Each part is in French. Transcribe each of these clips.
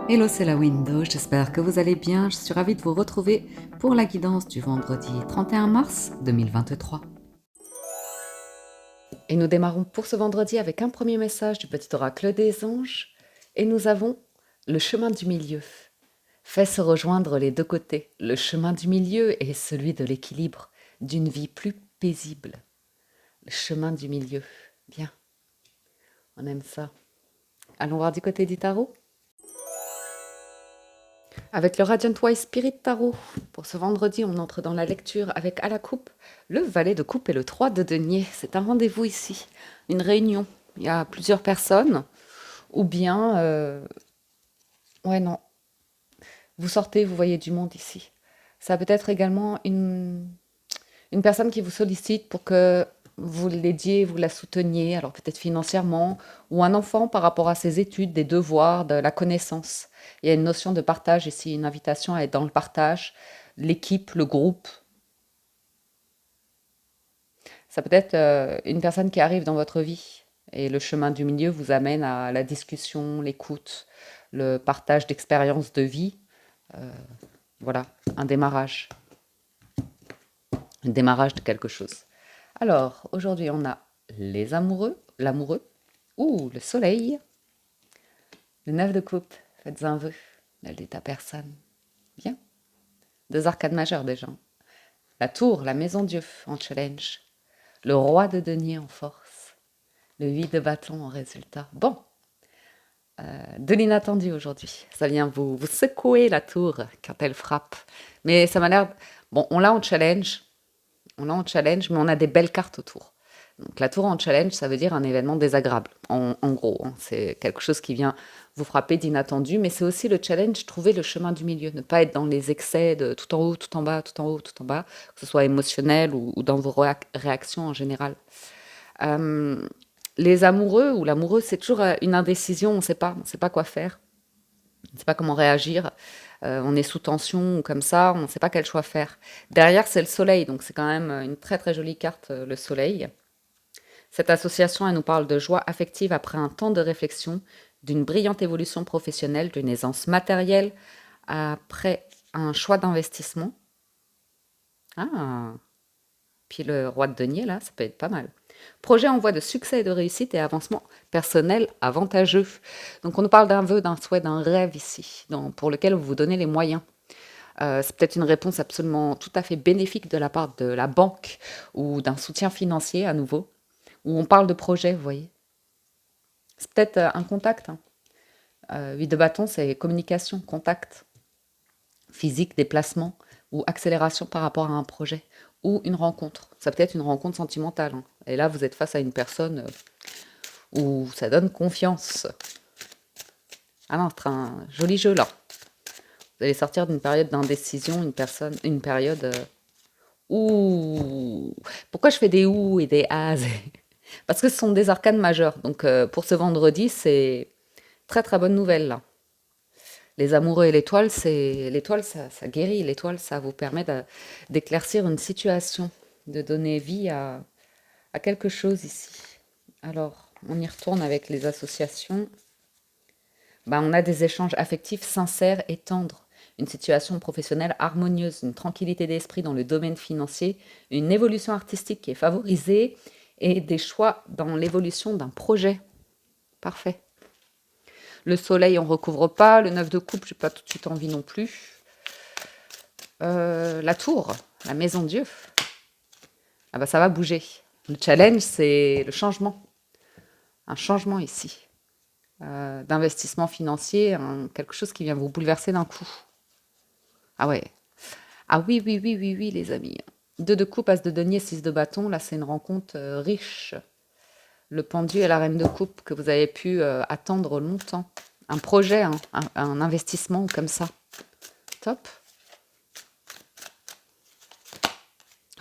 Hello, c'est la Window, j'espère que vous allez bien. Je suis ravie de vous retrouver pour la guidance du vendredi 31 mars 2023. Et nous démarrons pour ce vendredi avec un premier message du petit oracle des anges. Et nous avons le chemin du milieu. Fait se rejoindre les deux côtés. Le chemin du milieu est celui de l'équilibre, d'une vie plus paisible. Le chemin du milieu. Bien, on aime ça. Allons voir du côté du tarot. Avec le Radiant Wise Spirit Tarot, pour ce vendredi, on entre dans la lecture avec à la coupe le valet de coupe et le 3 de denier. C'est un rendez-vous ici, une réunion. Il y a plusieurs personnes, ou bien... ouais, non, vous sortez, vous voyez du monde ici. Ça peut être également une personne qui vous sollicite pour que vous l'aidiez, vous la souteniez, alors peut-être financièrement, ou un enfant par rapport à ses études, des devoirs, de la connaissance. Il y a une notion de partage ici, une invitation à être dans le partage, l'équipe, le groupe. Ça peut être une personne qui arrive dans votre vie et le chemin du milieu vous amène à la discussion, l'écoute, le partage d'expériences de vie. Voilà, un démarrage. Un démarrage de quelque chose. Alors, aujourd'hui, on a les amoureux, l'amoureux, ou le soleil, le 9 de coupe, faites un vœu, elle dit à personne. Bien. Deux arcades majeures déjà. La tour, la maison Dieu en challenge. Le roi de denier en force. Le 8 de bâton en résultat. Bon, de l'inattendu aujourd'hui. Ça vient vous secouer la tour quand elle frappe. Mais ça m'a l'air... Bon, on l'a en challenge. Mais on a des belles cartes autour. Donc la tour en challenge, ça veut dire un événement désagréable, en gros. Hein. C'est quelque chose qui vient vous frapper d'inattendu, mais c'est aussi le challenge, trouver le chemin du milieu, ne pas être dans les excès de tout en haut, tout en bas, tout en haut, tout en bas, que ce soit émotionnel ou dans vos réactions en général. Euh, les amoureux ou l'amoureux, c'est toujours une indécision, on ne sait pas quoi faire, on ne sait pas comment réagir. On est sous tension ou comme ça, on ne sait pas quel choix faire. Derrière, c'est le soleil, donc c'est quand même une très très jolie carte, le soleil. Cette association, elle nous parle de joie affective après un temps de réflexion, d'une brillante évolution professionnelle, d'une aisance matérielle après un choix d'investissement. Ah, puis le roi de denier, là, ça peut être pas mal. Projet en voie de succès et de réussite et avancement personnel avantageux. Donc on nous parle d'un vœu, d'un souhait, d'un rêve ici, pour lequel vous vous donnez les moyens. C'est peut-être une réponse absolument tout à fait bénéfique de la part de la banque ou d'un soutien financier à nouveau, où on parle de projet, vous voyez. C'est peut-être un contact. Hein. 8 de bâton, c'est communication, contact, physique, déplacement ou accélération par rapport à un projet ou une rencontre. Ça peut être une rencontre sentimentale. Hein. Et là, vous êtes face à une personne où ça donne confiance. Ah non, c'est un joli jeu là. Vous allez sortir d'une période d'indécision, une période ouh. Pourquoi je fais des ou et des as? Parce que ce sont des arcanes majeures. Donc pour ce vendredi, c'est très très bonne nouvelle là. Les amoureux et l'étoile, l'étoile, ça guérit. L'étoile, ça vous permet d'éclaircir une situation, de donner vie à quelque chose ici. Alors, on y retourne avec les associations. Ben, on a des échanges affectifs sincères et tendres, une situation professionnelle harmonieuse, une tranquillité d'esprit dans le domaine financier, une évolution artistique qui est favorisée et des choix dans l'évolution d'un projet. Parfait. Le soleil, on ne recouvre pas. Le 9 de coupe, je n'ai pas tout de suite envie non plus. La tour, la maison Dieu. Ah bah ça va bouger. Le challenge, c'est le changement. Un changement ici. D'investissement financier, quelque chose qui vient vous bouleverser d'un coup. Ah ouais. Ah oui, oui, oui, oui, oui, les amis. 2 de coupe, as de denier, 6 de bâton. Là, c'est une rencontre riche. Le pendu et la reine de coupe que vous avez pu attendre longtemps. Un projet, hein, un investissement comme ça. Top.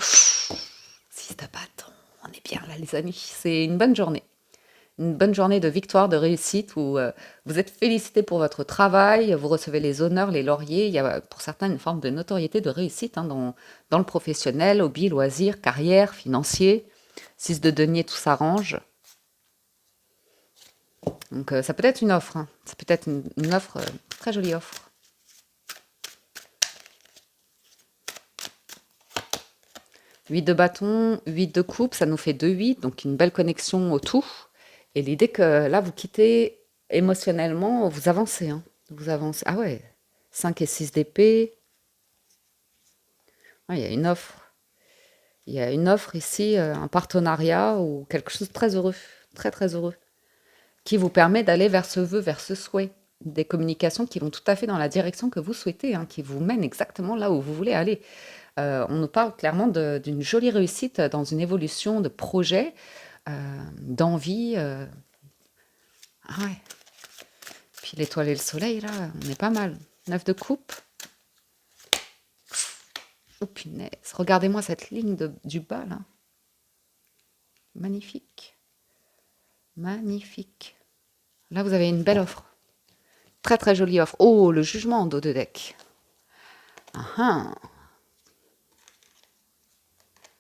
6 de bâton. On est bien là, les amis. C'est une bonne journée. Une bonne journée de victoire, de réussite où vous êtes félicité pour votre travail, vous recevez les honneurs, les lauriers. Il y a pour certains une forme de notoriété, de réussite hein, dans le professionnel, hobby, loisirs, carrière, financier. 6 de denier, tout s'arrange. Donc, ça peut être une offre, hein. Ça peut être une offre, très jolie offre. 8 de bâton, 8 de coupe, ça nous fait 2 8, donc une belle connexion au tout. Et l'idée que là, vous quittez émotionnellement, vous avancez, hein. Vous avancez. Ah ouais, 5 et 6 d'épée. Ouais, il y a une offre. Il y a une offre ici, un partenariat ou quelque chose de très heureux, très très heureux, qui vous permet d'aller vers ce vœu, vers ce souhait. Des communications qui vont tout à fait dans la direction que vous souhaitez, hein, qui vous mènent exactement là où vous voulez aller. On nous parle clairement d'une jolie réussite dans une évolution de projet, d'envie. Ah ouais. Puis l'étoile et le soleil, là, on est pas mal. 9 de coupe. Oh punaise, regardez-moi cette ligne du bas, là. Magnifique. Magnifique. Là, vous avez une belle offre. Très très jolie offre. Oh, le jugement en dos de deck. Ah ah.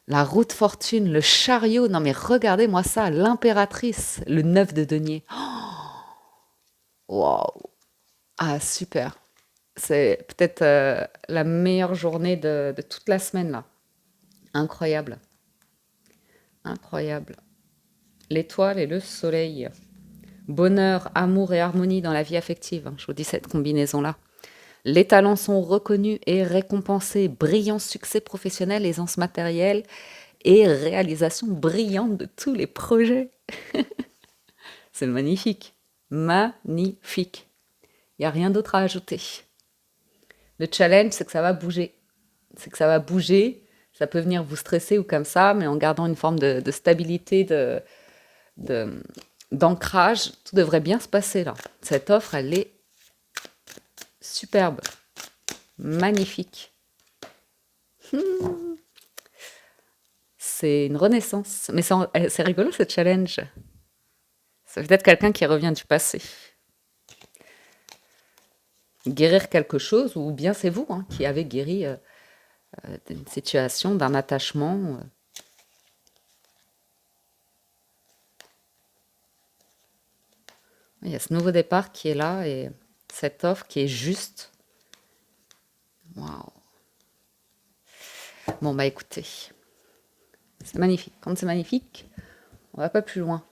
La roue de fortune, le chariot. Non mais regardez-moi ça. L'impératrice, le 9 de denier. Waouh. Ah, super. C'est peut-être la meilleure journée de toute la semaine, là. Incroyable. Incroyable. L'étoile et le soleil. Bonheur, amour et harmonie dans la vie affective, hein. Je vous dis cette combinaison-là. Les talents sont reconnus et récompensés. Brillant succès professionnel, aisance matérielle et réalisation brillante de tous les projets. C'est magnifique. Magnifique. Il n'y a rien d'autre à ajouter. Le challenge, c'est que ça va bouger. C'est que ça va bouger. Ça peut venir vous stresser ou comme ça, mais en gardant une forme de stabilité, de- d'ancrage, tout devrait bien se passer là. Cette offre, elle est superbe. Magnifique. C'est une renaissance. Mais c'est rigolo ce challenge. C'est peut-être quelqu'un qui revient du passé. Guérir quelque chose, ou bien c'est vous, hein, qui avez guéri d'une situation, d'un attachement. Il y a ce nouveau départ qui est là et cette offre qui est juste. Waouh. Bon, bah écoutez, c'est magnifique. Quand c'est magnifique, on va pas plus loin.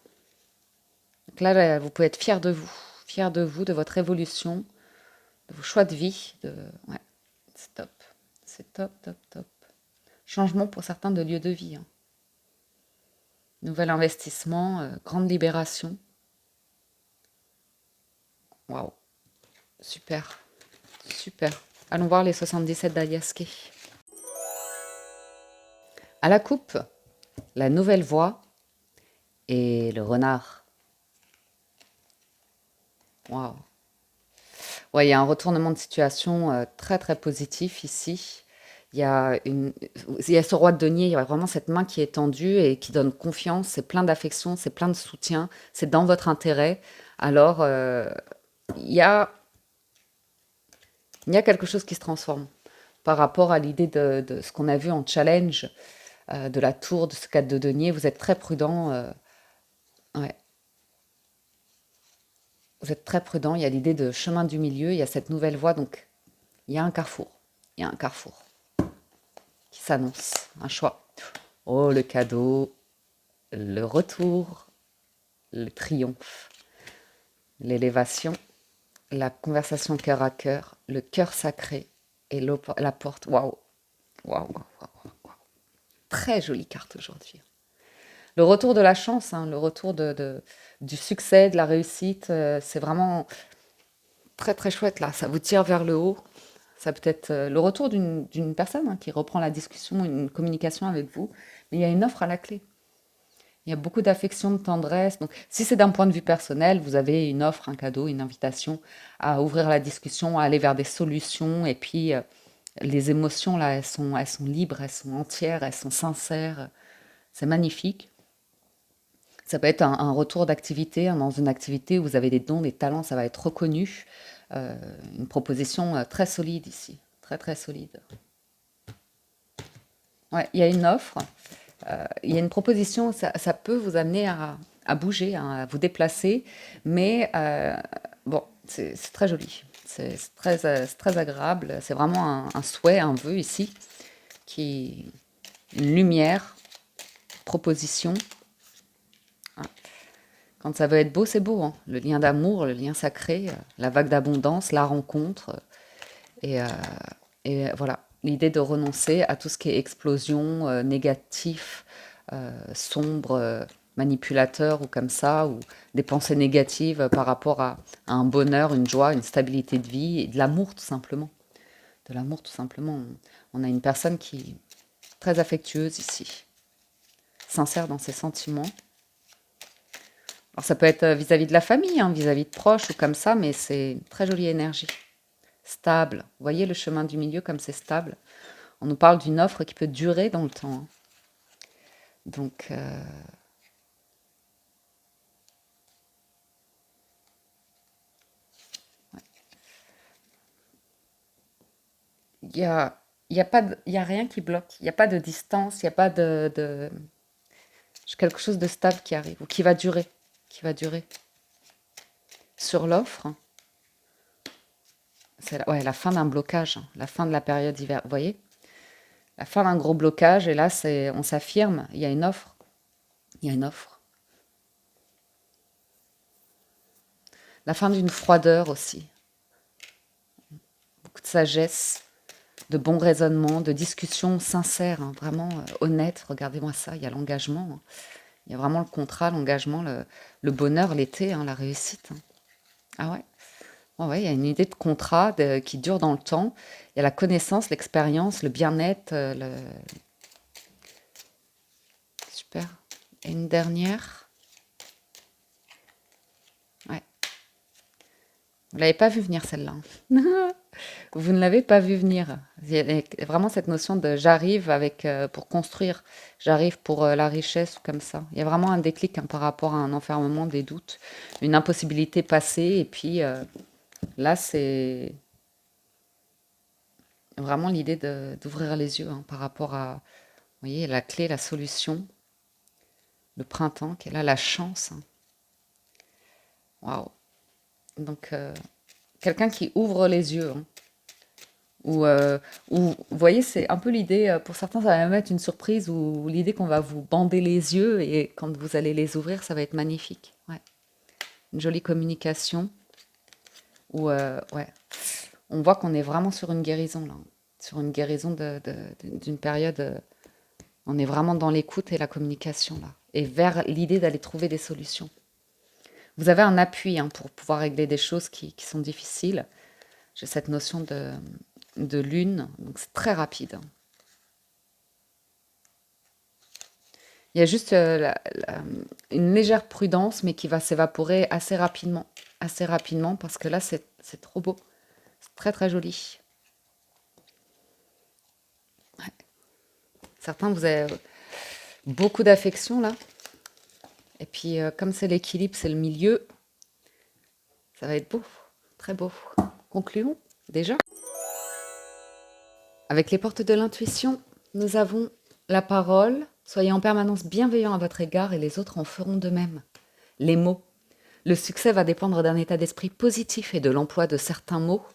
Donc là, vous pouvez être fier de vous, de votre évolution, de vos choix de vie. Ouais, c'est top. C'est top, top, top. Changement pour certains de lieu de vie, hein. Nouvel investissement, grande libération. Waouh, super, super. Allons voir les 77 d'Aliaské. À la coupe, la nouvelle voie et le renard. Waouh. Ouais, il y a un retournement de situation très très positif ici. Il y a il y a ce roi de denier, il y a vraiment cette main qui est tendue et qui donne confiance. C'est plein d'affection, c'est plein de soutien, c'est dans votre intérêt. Alors, il y a, il y a quelque chose qui se transforme par rapport à l'idée de ce qu'on a vu en challenge, de la tour, de ce cadre de denier. Vous êtes très prudent. Ouais, vous êtes très prudent. Il y a l'idée de chemin du milieu. Il y a cette nouvelle voie. Donc, il y a un carrefour. Il y a un carrefour qui s'annonce. Un choix. Oh, le cadeau, le retour, le triomphe, l'élévation, la conversation cœur à cœur, le cœur sacré et la porte. Waouh, waouh, waouh, waouh. Très jolie carte aujourd'hui. Le retour de la chance, hein, le retour du succès, de la réussite, c'est vraiment très très chouette là. Ça vous tire vers le haut. Ça peut être le retour d'une personne, hein, qui reprend la discussion, une communication avec vous. Mais il y a une offre à la clé. Il y a beaucoup d'affection, de tendresse. Donc, si c'est d'un point de vue personnel, vous avez une offre, un cadeau, une invitation à ouvrir la discussion, à aller vers des solutions. Et puis, les émotions, là, elles sont libres, elles sont entières, elles sont sincères. C'est magnifique. Ça peut être un retour d'activité, hein, dans une activité où vous avez des dons, des talents, ça va être reconnu. Euh, une proposition très solide ici, très très solide. Ouais, il y a une offre, il y a une proposition, ça peut vous amener à bouger, hein, à vous déplacer, mais bon, c'est très joli. C'est très agréable. C'est vraiment un souhait, un vœu ici, qui une lumière, proposition. Quand ça veut être beau, c'est beau, hein. Le lien d'amour, le lien sacré, la vague d'abondance, la rencontre. Et, euh, et voilà, l'idée de renoncer à tout ce qui est explosion, négatif, sombre, manipulateur ou comme ça, ou des pensées négatives par rapport à un bonheur, une joie, une stabilité de vie et de l'amour tout simplement. De l'amour tout simplement. On a une personne qui est très affectueuse ici, sincère dans ses sentiments. Alors ça peut être vis-à-vis de la famille, hein, vis-à-vis de proches ou comme ça, mais c'est une très jolie énergie. Stable. Vous voyez le chemin du milieu comme c'est stable. On nous parle d'une offre qui peut durer dans le temps, hein. Donc, il y a, il y a pas il y a rien qui bloque. Il n'y a pas de distance, il n'y a pas quelque chose de stable qui arrive ou qui va durer. Sur l'offre, c'est ouais, la fin d'un blocage, hein, la fin de la période hiver. Vous voyez, la fin d'un gros blocage et là, on s'affirme. Il y a une offre. Il y a une offre. La fin d'une froideur aussi. Beaucoup de sagesse, de bons raisonnements, de discussions sincères, hein, vraiment honnêtes. Regardez-moi ça, il y a l'engagement, hein. Il y a vraiment le contrat, l'engagement, le bonheur, l'été, hein, la réussite, hein. Ah ouais. Ouais, ouais, il y a une idée de contrat qui dure dans le temps. Il y a la connaissance, l'expérience, le bien-être. Super. Et une dernière. Ouais. Vous l'avez pas vu venir celle-là. Vous ne l'avez pas vu venir. Il y a vraiment cette notion de j'arrive avec pour construire, j'arrive pour la richesse ou comme ça. Il y a vraiment un déclic, hein, par rapport à un enfermement, des doutes, une impossibilité passée. Et puis là, c'est vraiment l'idée d'ouvrir les yeux, hein, par rapport à, vous voyez, la clé, la solution, le printemps qui est là, la chance, hein. Waouh. Donc, quelqu'un qui ouvre les yeux, hein. Ou, vous voyez, c'est un peu l'idée, pour certains, ça va même être une surprise, ou l'idée qu'on va vous bander les yeux et quand vous allez les ouvrir, ça va être magnifique. Ouais. Une jolie communication, où, ouais, on voit qu'on est vraiment sur une guérison, là. Sur une guérison d'une période, on est vraiment dans l'écoute et la communication, là. Et vers l'idée d'aller trouver des solutions. Vous avez un appui, hein, pour pouvoir régler des choses qui sont difficiles. J'ai cette notion de lune, donc c'est très rapide, hein. Il y a juste une légère prudence, mais qui va s'évaporer assez rapidement, parce que là, c'est trop beau. C'est très très joli. Certains, vous avez beaucoup d'affection là. Et puis, comme c'est l'équilibre, c'est le milieu, ça va être beau, très beau. Concluons déjà. Avec les portes de l'intuition, nous avons la parole. Soyez en permanence bienveillant à votre égard et les autres en feront de même. Les mots. Le succès va dépendre d'un état d'esprit positif et de l'emploi de certains mots.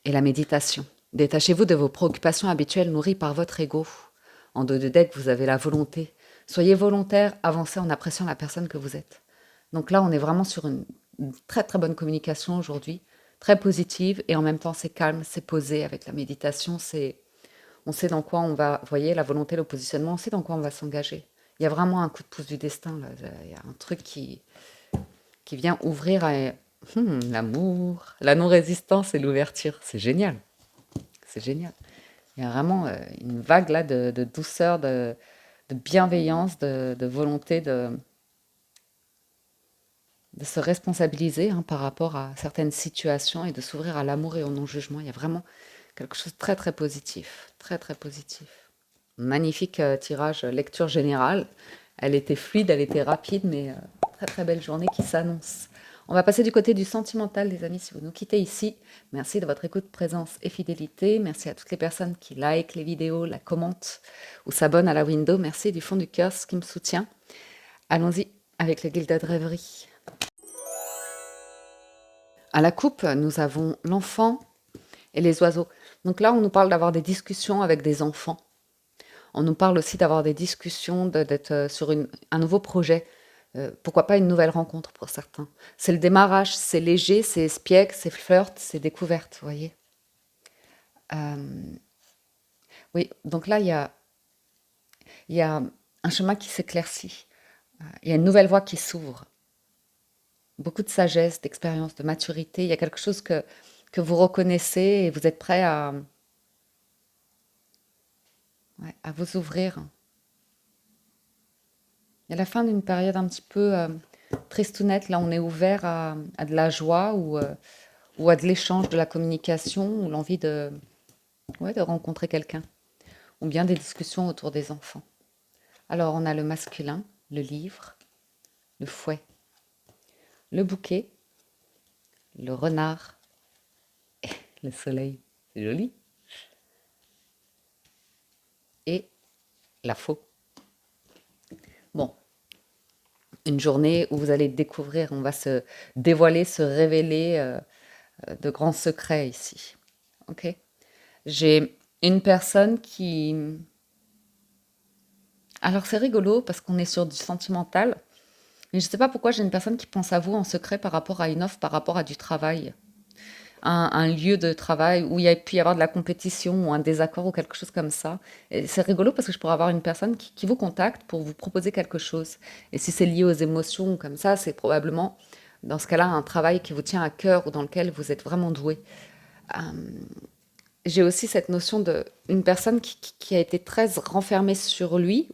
Et la méditation. Détachez-vous de vos préoccupations habituelles nourries par votre ego. En dos de deck, vous avez la volonté. Soyez volontaire, avancez en appréciant la personne que vous êtes. Donc là, on est vraiment sur une très très bonne communication aujourd'hui, très positive, et en même temps c'est calme, c'est posé avec la méditation, on sait dans quoi on va, vous voyez, la volonté, le positionnement, on sait dans quoi on va s'engager. Il y a vraiment un coup de pouce du destin, là. Il y a un truc qui vient ouvrir à l'amour, la non-résistance et l'ouverture. C'est génial, c'est génial. Il y a vraiment une vague là de douceur, de bienveillance, de volonté de se responsabiliser, hein, par rapport à certaines situations et de s'ouvrir à l'amour et au non-jugement. Il y a vraiment quelque chose de très très positif, très très positif. Magnifique tirage, lecture générale. Elle était fluide, elle était rapide, mais très très belle journée qui s'annonce. On va passer du côté du sentimental, les amis, si vous nous quittez ici. Merci de votre écoute, présence et fidélité. Merci à toutes les personnes qui likent les vidéos, la commentent ou s'abonnent à la window. Merci du fond du cœur, ce qui me soutient. Allons-y. avec le Gilded Rêverie. À la coupe, nous avons l'enfant et les oiseaux. Donc là, on nous parle d'avoir des discussions avec des enfants. On nous parle aussi d'avoir des discussions, d'être sur un nouveau projet. Pourquoi pas une nouvelle rencontre pour certains. C'est le démarrage, c'est léger, c'est espiègle, c'est flirt, c'est découverte, vous voyez. Euh, oui, donc là, il y a un chemin qui s'éclaircit. Il y a une nouvelle voie qui s'ouvre. Beaucoup de sagesse, d'expérience, de maturité. Il y a quelque chose que vous reconnaissez et vous êtes prêt ouais, à vous ouvrir. Il y a la fin d'une période un petit peu tristounette. Là, on est ouvert à de la joie ou à de l'échange, de la communication, ou l'envie ouais, de rencontrer quelqu'un, ou bien des discussions autour des enfants. Alors, on a le masculin, le livre, le fouet, le bouquet, le renard, le soleil, c'est joli, et la faux. Bon, une journée où vous allez découvrir, on va se dévoiler, se révéler de grands secrets ici. Ok. J'ai une personne qui... Alors c'est rigolo parce qu'on est sur du sentimental, mais je ne sais pas pourquoi j'ai une personne qui pense à vous en secret par rapport à une offre, par rapport à du travail. Un lieu de travail où il y a pu y avoir de la compétition ou un désaccord ou quelque chose comme ça. Et c'est rigolo parce que je pourrais avoir une personne qui vous contacte pour vous proposer quelque chose. Et si c'est lié aux émotions ou comme ça, c'est probablement, dans ce cas-là, un travail qui vous tient à cœur ou dans lequel vous êtes vraiment doué. Euh, j'ai aussi cette notion de une personne qui a été très renfermée sur lui,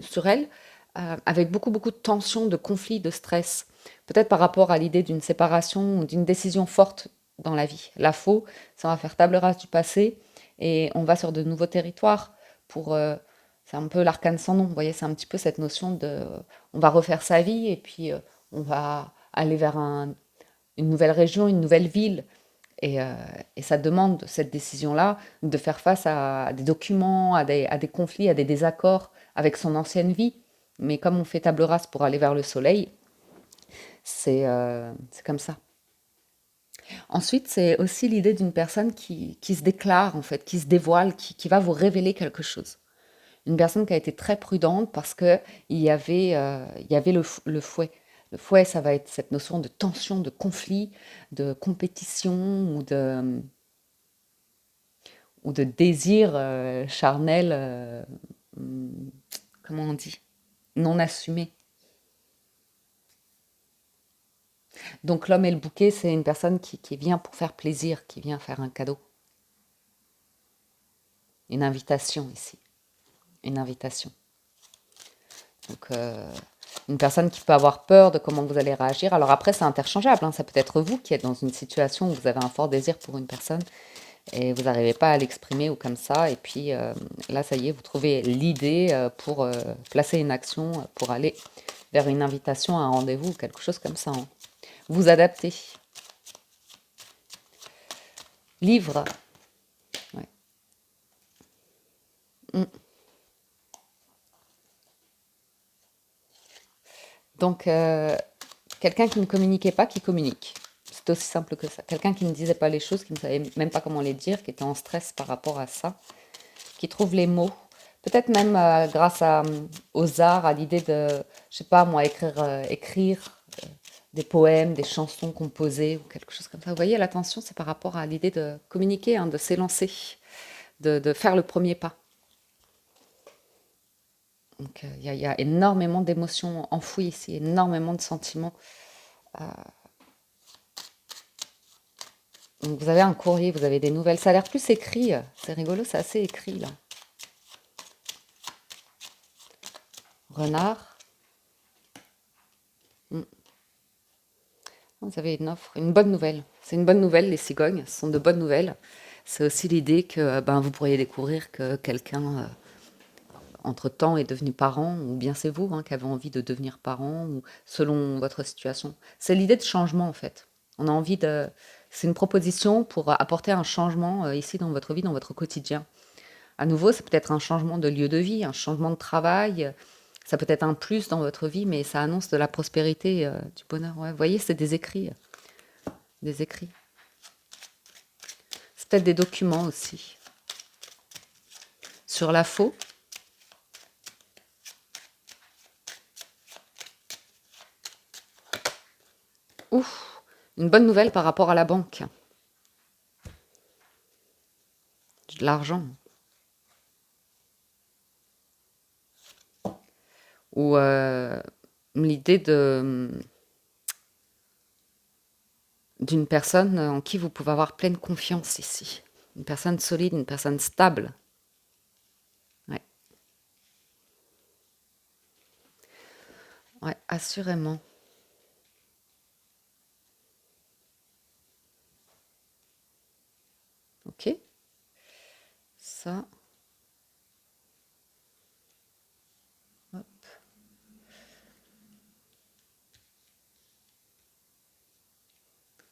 sur elle, avec beaucoup, beaucoup de tensions, de conflits, de stress. Peut-être par rapport à l'idée d'une séparation ou d'une décision forte dans la vie. La faux, ça va faire table rase du passé et on va sur de nouveaux territoires pour... c'est un peu l'arcane sans nom, vous voyez, c'est un petit peu cette notion de... On va refaire sa vie et puis on va aller vers une nouvelle région, une nouvelle ville. Et, euh, et ça demande, cette décision-là, de faire face à des documents, à des conflits, à des désaccords avec son ancienne vie. Mais comme on fait table rase pour aller vers le soleil, c'est comme ça. Ensuite, c'est aussi l'idée d'une personne qui se déclare, en fait, qui se dévoile, qui va vous révéler quelque chose. Une personne qui a été très prudente parce que il y avait le fouet. Le fouet, ça va être cette notion de tension, de conflit, de compétition ou de désir charnel, hum, comment on dit, non assumé. Donc l'homme et le bouquet, c'est une personne qui vient pour faire plaisir, qui vient faire un cadeau, une invitation ici, une invitation. Donc une personne qui peut avoir peur de comment vous allez réagir. Alors après, c'est interchangeable, hein. Ça peut être vous qui êtes dans une situation où vous avez un fort désir pour une personne et vous n'arrivez pas à l'exprimer ou comme ça. Et puis là, ça y est, vous trouvez l'idée pour placer une action, pour aller vers une invitation à un rendez-vous ou quelque chose comme ça, hein. Vous adaptez. Livre. Ouais. Mm. Donc, quelqu'un qui ne communiquait pas, qui communique. C'est aussi simple que ça. Quelqu'un qui ne disait pas les choses, qui ne savait même pas comment les dire, qui était en stress par rapport à ça, qui trouve les mots. Peut-être même grâce aux arts, à l'idée de, je sais pas moi, écrire des poèmes, des chansons composées ou quelque chose comme ça. Vous voyez, l'attention, c'est par rapport à l'idée de communiquer, hein, de s'élancer, de faire le premier pas. Donc, il y a énormément d'émotions enfouies ici, énormément de sentiments. Donc, vous avez un courrier, vous avez des nouvelles. Ça a l'air plus écrit. C'est rigolo, c'est assez écrit là. Renard. Mm. Vous avez une offre, une bonne nouvelle. C'est une bonne nouvelle, les cigognes, ce sont de bonnes nouvelles. C'est aussi l'idée que ben, vous pourriez découvrir que quelqu'un, entre-temps, est devenu parent, ou bien c'est vous hein, qui avez envie de devenir parent, ou selon votre situation. C'est l'idée de changement, en fait. On a envie de... C'est une proposition pour apporter un changement ici dans votre vie, dans votre quotidien. À nouveau, c'est peut-être un changement de lieu de vie, un changement de travail, Ça peut être un plus dans votre vie, mais ça annonce de la prospérité, du bonheur. Ouais, vous voyez, c'est des écrits, des écrits. C'est peut-être des documents aussi. Sur la faux, ouf, une bonne nouvelle par rapport à la banque. De l'argent. Ou l'idée d'une personne en qui vous pouvez avoir pleine confiance ici. Une personne solide, une personne stable. Ouais, ouais, assurément. Ok, ça. Hop.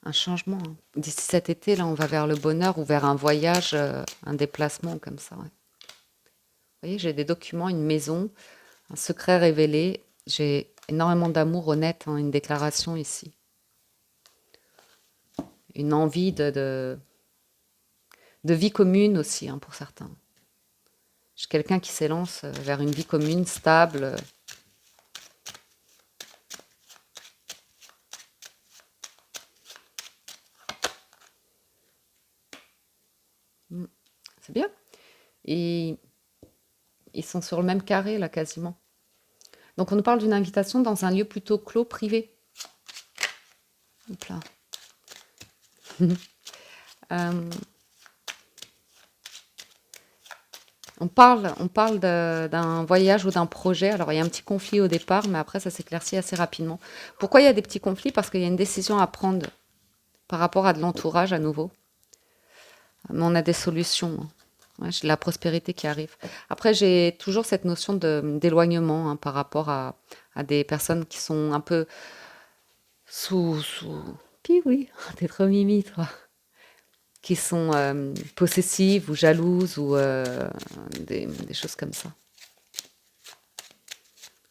Un changement, hein. D'ici cet été, là, on va vers le bonheur ou vers un voyage, un déplacement comme ça. Ouais. Vous voyez, j'ai des documents, une maison, un secret révélé. J'ai énormément d'amour honnête, hein, une déclaration ici. Une envie de vie commune aussi, hein, pour certains. Je suis quelqu'un qui s'élance vers une vie commune, stable. C'est bien. Et ils sont sur le même carré, là, quasiment. Donc, on nous parle d'une invitation dans un lieu plutôt clos, privé. Hop là. Euh, on parle d'un voyage ou d'un projet. Alors, il y a un petit conflit au départ, mais après, ça s'éclaircit assez rapidement. Pourquoi il y a des petits conflits? Parce qu'il y a une décision à prendre par rapport à de l'entourage à nouveau. Mais on a des solutions, hein. Ouais, j'ai de la prospérité qui arrive. Après, j'ai toujours cette notion d'éloignement, hein, par rapport à des personnes qui sont un peu sous... Puis oui, t'es trop mimi, toi. Qui sont possessives ou jalouses ou des choses comme ça.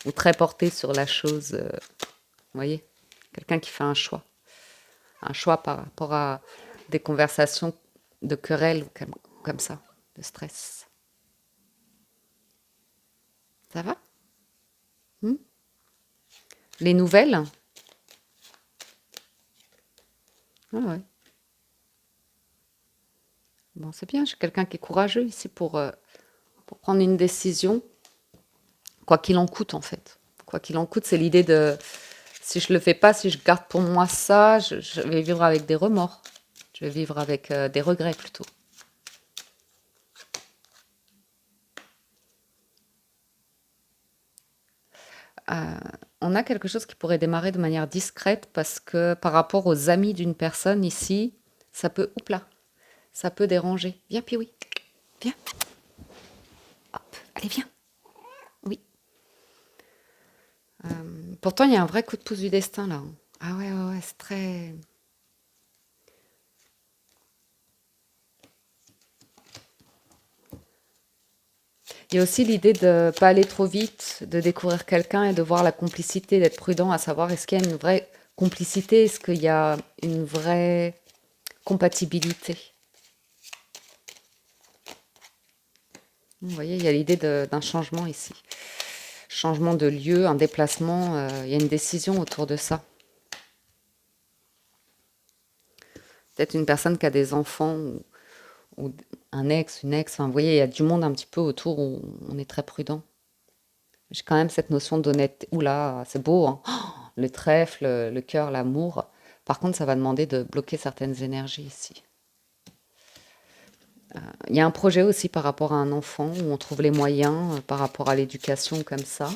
Ou très portées sur la chose, vous voyez, quelqu'un qui fait un choix. Un choix par rapport à des conversations de querelles ou comme ça, de stress. Ça va? Hmm. Les nouvelles? Ah ouais. Bon, c'est bien, j'ai quelqu'un qui est courageux ici pour prendre une décision, quoi qu'il en coûte en fait. Quoi qu'il en coûte, c'est l'idée de si je le fais pas, si je garde pour moi ça, je vais vivre avec des remords. Je vais vivre avec des regrets plutôt. Euh, on a quelque chose qui pourrait démarrer de manière discrète parce que par rapport aux amis d'une personne ici, ça peut, oups là, ça peut déranger. Viens, puis oui, viens, hop, allez, viens. Oui. Pourtant, il y a un vrai coup de pouce du destin là, hein. Ah ouais, ouais, ouais, c'est très. Il y a aussi l'idée de pas aller trop vite, de découvrir quelqu'un et de voir la complicité, d'être prudent à savoir est-ce qu'il y a une vraie complicité, est-ce qu'il y a une vraie compatibilité. Vous voyez, il y a l'idée d'un changement ici. Changement de lieu, un déplacement, il y a une décision autour de ça. Peut-être une personne qui a des enfants ou un ex, une ex, enfin, vous voyez, il y a du monde un petit peu autour où on est très prudent. J'ai quand même cette notion d'honnêteté. Oula, c'est beau, hein. Oh, le trèfle, le cœur, l'amour. Par contre, ça va demander de bloquer certaines énergies ici. Il y a un projet aussi par rapport à un enfant où on trouve les moyens par rapport à l'éducation comme ça.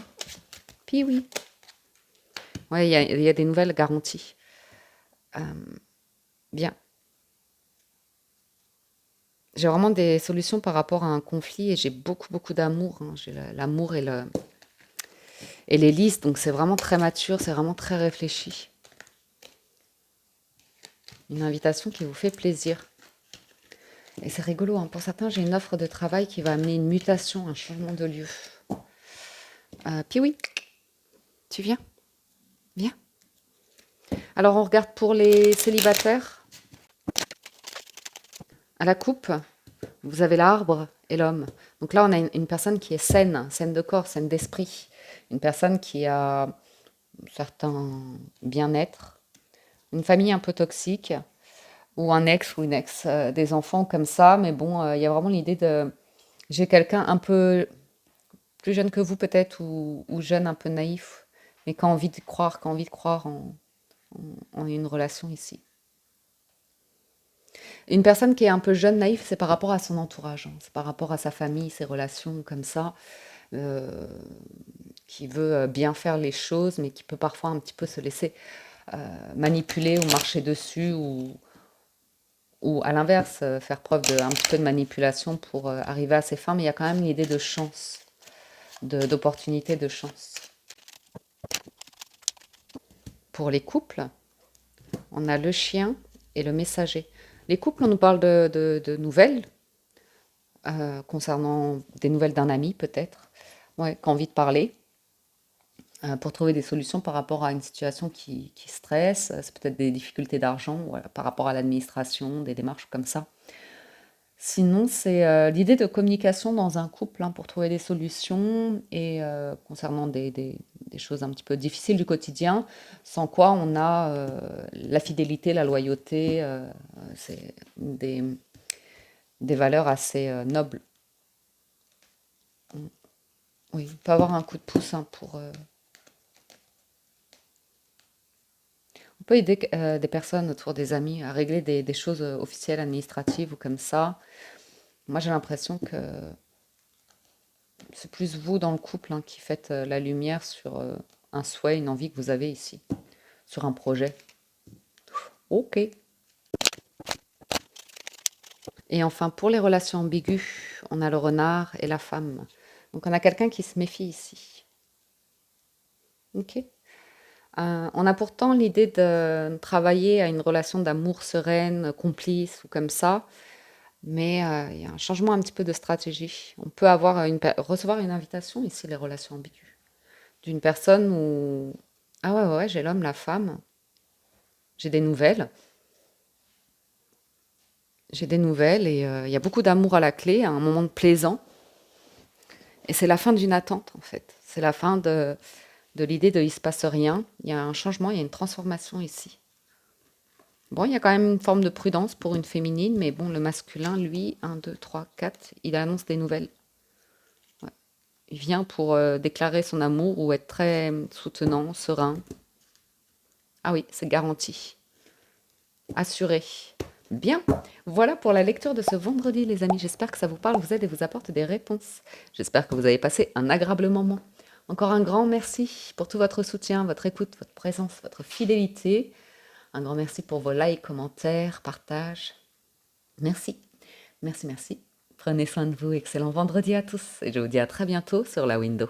Puis oui, ouais, il y a des nouvelles garanties. Bien. J'ai vraiment des solutions par rapport à un conflit et j'ai beaucoup, beaucoup d'amour, hein. J'ai l'amour et les listes, donc c'est vraiment très mature, c'est vraiment très réfléchi. Une invitation qui vous fait plaisir. Et c'est rigolo, hein. Pour certains, j'ai une offre de travail qui va amener une mutation, un changement de lieu. Puis oui, tu viens? Viens. Alors on regarde pour les célibataires. À la coupe, vous avez l'arbre et l'homme. Donc là, on a une personne qui est saine, saine de corps, saine d'esprit. Une personne qui a un certain bien-être. Une famille un peu toxique, ou un ex ou une ex, des enfants comme ça. Mais bon, il y a vraiment l'idée de... J'ai quelqu'un un peu plus jeune que vous peut-être, ou jeune, un peu naïf, mais qui a envie de croire, qui a envie de croire en une relation ici. Une personne qui est un peu jeune, naïf, c'est par rapport à son entourage, hein. C'est par rapport à sa famille, ses relations comme ça, euh, qui veut bien faire les choses, mais qui peut parfois un petit peu se laisser manipuler ou marcher dessus, ou à l'inverse, faire preuve d'un petit peu de manipulation pour arriver à ses fins. Mais il y a quand même l'idée de chance, d'opportunité, de chance. Pour les couples, on a le chien et le messager. Les couples, on nous parle de nouvelles, concernant des nouvelles d'un ami peut-être, ouais, qui a envie de parler, pour trouver des solutions par rapport à une situation qui stresse. C'est peut-être des difficultés d'argent, voilà, par rapport à l'administration, des démarches comme ça. Sinon, c'est l'idée de communication dans un couple, hein, pour trouver des solutions, et concernant des choses un petit peu difficiles du quotidien, sans quoi on a la fidélité, la loyauté, c'est des valeurs assez nobles. Oui, on peut avoir un coup de pouce, hein, on peut aider des personnes autour des amis à régler des choses officielles, administratives ou comme ça. Moi, j'ai l'impression que c'est plus vous dans le couple, hein, qui faites la lumière sur un souhait, une envie que vous avez ici, sur un projet. Ok. Et enfin, pour les relations ambiguës, on a le renard et la femme. Donc, on a quelqu'un qui se méfie ici. Ok. On a pourtant l'idée de travailler à une relation d'amour sereine, complice ou comme ça, mais il y a un changement un petit peu de stratégie. On peut avoir recevoir une invitation ici, les relations ambiguës, d'une personne où... Ah ouais, ouais, ouais, j'ai l'homme, la femme, j'ai des nouvelles. J'ai des nouvelles et il y a beaucoup d'amour à la clé, à un moment de plaisant. Et c'est la fin d'une attente, en fait. C'est la fin de l'idée de il se passe rien. Il y a un changement, il y a une transformation ici. Bon, il y a quand même une forme de prudence pour une féminine, mais bon, le masculin, lui, un 2 3 4 il annonce des nouvelles. Ouais. Il vient pour déclarer son amour ou être très soutenant, serein. Ah oui, c'est garanti. Assuré. Bien, voilà pour la lecture de ce vendredi, les amis. J'espère que ça vous parle, vous aide et vous apporte des réponses. J'espère que vous avez passé un agréable moment. Encore un grand merci pour tout votre soutien, votre écoute, votre présence, votre fidélité. Un grand merci pour vos likes, commentaires, partages. Merci, merci, merci. Prenez soin de vous. Excellent vendredi à tous. Et je vous dis à très bientôt sur la window.